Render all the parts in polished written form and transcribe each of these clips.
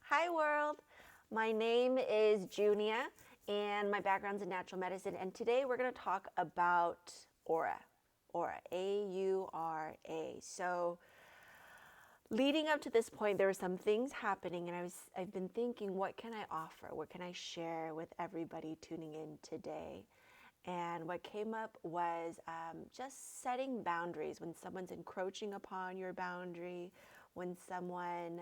Hi world, my name is Junia and my background's in natural medicine, and today we're going to talk about aura, A-U-R-A. So leading up to this point, there were some things happening, and I've been thinking, what can I offer? What can I share with everybody tuning in today? And what came up was just setting boundaries when someone's encroaching upon your boundary, when someone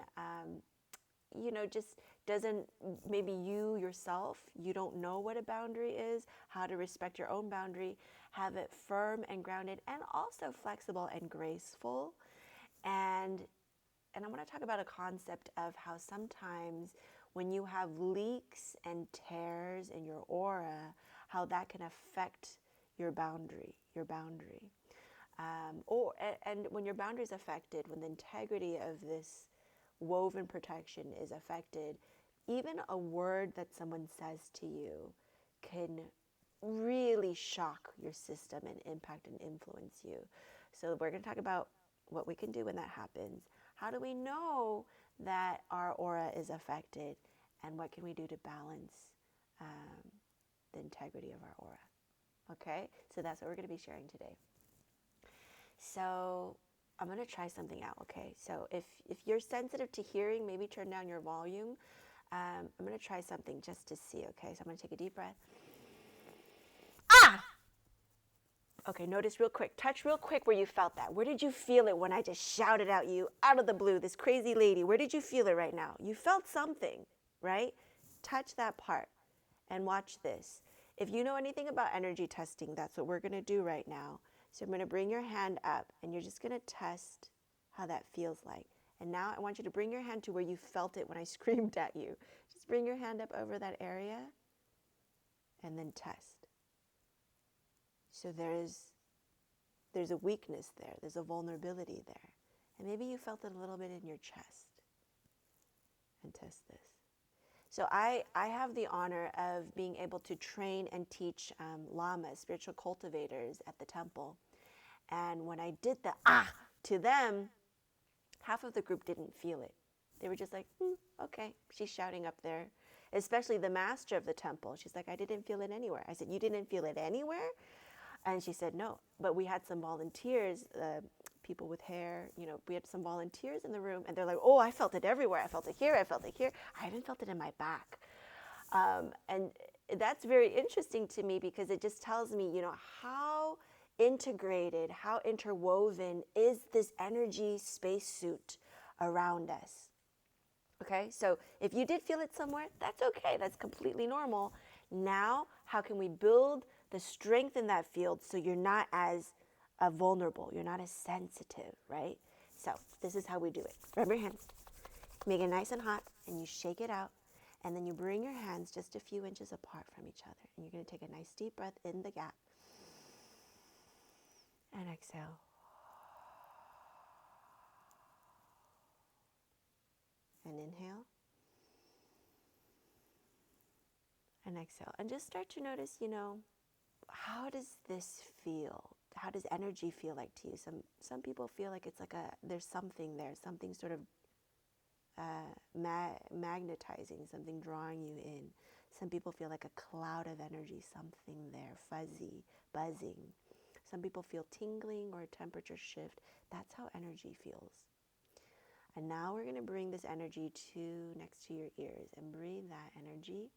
just doesn't, maybe you yourself, you don't know what a boundary is, how to respect your own boundary, have it firm and grounded and also flexible and graceful. And I want to talk about a concept of how sometimes when you have leaks and tears in your aura, how that can affect your boundary. And when your boundary is affected, when the integrity of this woven protection is affected, even a word that someone says to you can really shock your system and impact and influence you. So we're going to talk about what we can do when that happens. How do we know that our aura is affected? And what can we do to balance um, the integrity of our aura? Okay, so that's what we're going to be sharing today. So I'm going to try something out, okay? So if you're sensitive to hearing, maybe turn down your volume. I'm going to try something just to see, okay? So I'm going to take a deep breath. Ah! Okay, notice real quick. Touch real quick where you felt that. Where did you feel it when I just shouted out you out of the blue, this crazy lady? Where did you feel it right now? You felt something, right? Touch that part and watch this. If you know anything about energy testing, that's what we're going to do right now. So I'm going to bring your hand up and you're just going to test how that feels like. And now I want you to bring your hand to where you felt it when I screamed at you. Just bring your hand up over that area and then test. So there's a weakness there, there's a vulnerability there. And maybe you felt it a little bit in your chest. And test this. So I have the honor of being able to train and teach lamas, spiritual cultivators at the temple. And when I did the to them, half of the group didn't feel it. They were just like, okay, she's shouting up there. Especially the master of the temple. She's like, I didn't feel it anywhere. I said, you didn't feel it anywhere? And she said, no. But we had some volunteers, people with hair, we had some volunteers in the room, and they're like, oh, I felt it everywhere. I felt it here. I felt it here. I even felt it in my back. And that's very interesting to me because it just tells me, how integrated, how interwoven is this energy spacesuit around us. Okay, so if you did feel it somewhere, that's okay. That's completely normal. Now, how can we build the strength in that field so you're not as vulnerable, you're not as sensitive, right? So this is how we do it. Grab your hands, make it nice and hot, and you shake it out. And then you bring your hands just a few inches apart from each other. And you're going to take a nice deep breath in the gap. And exhale. And inhale. And exhale. And just start to notice, how does this feel? How does energy feel like to you? Some people feel like it's like there's something there, something sort of magnetizing, something drawing you in. Some people feel like a cloud of energy, something there, fuzzy, buzzing. Some people feel tingling or a temperature shift. That's how energy feels. And now we're going to bring this energy to next to your ears and breathe that energy.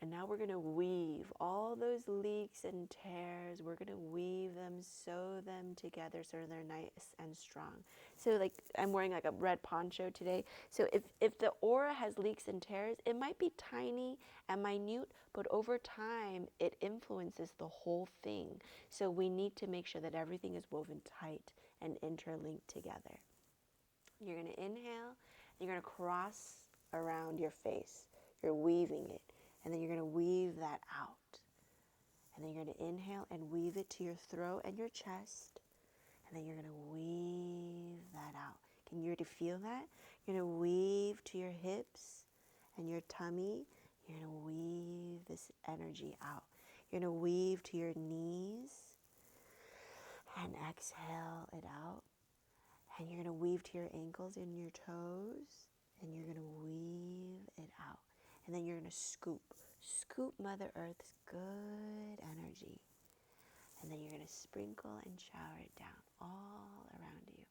And now we're going to weave all those leaks and tears. We're going to weave them, sew them together so they're nice and strong. So like I'm wearing like a red poncho today. So if the aura has leaks and tears, it might be tiny and minute, but over time it influences the whole thing. So we need to make sure that everything is woven tight and interlinked together. You're going to inhale. You're going to cross around your face. You're weaving it. And then you're going to weave that out. And then you're going to inhale and weave it to your throat and your chest. And then you're going to weave that out. Can you already feel that? You're going to weave to your hips and your tummy, you're going to weave this energy out. You're going to weave to your knees and exhale it out. And you're going to weave to your ankles and your toes, and you're going to weave it out. And then you're going to scoop Mother Earth's good energy. And then you're going to sprinkle and shower it down all around you,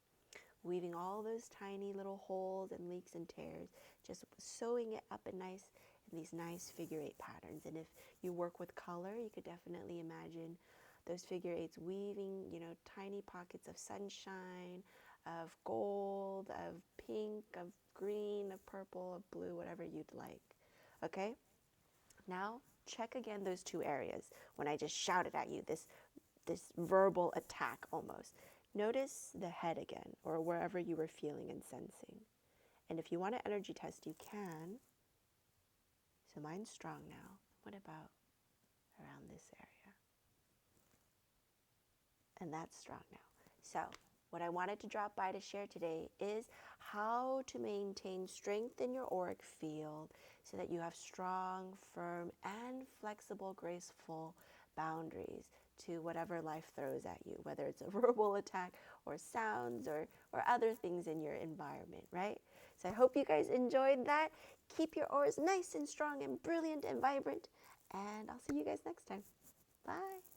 weaving all those tiny little holes and leaks and tears, just sewing it up in these nice figure eight patterns. And if you work with color, you could definitely imagine those figure eights weaving, tiny pockets of sunshine, of gold, of pink, of green, of purple, of blue, whatever you'd like. Okay? Now, check again those two areas when I just shouted at you, this verbal attack almost. Notice the head again, or wherever you were feeling and sensing. And if you want to energy test, you can. So mine's strong now. What about around this area? And that's strong now. So what I wanted to drop by to share today is how to maintain strength in your auric field so that you have strong, firm, and flexible, graceful boundaries to whatever life throws at you, whether it's a verbal attack or sounds or other things in your environment, right? So I hope you guys enjoyed that. Keep your auras nice and strong and brilliant and vibrant, and I'll see you guys next time. Bye.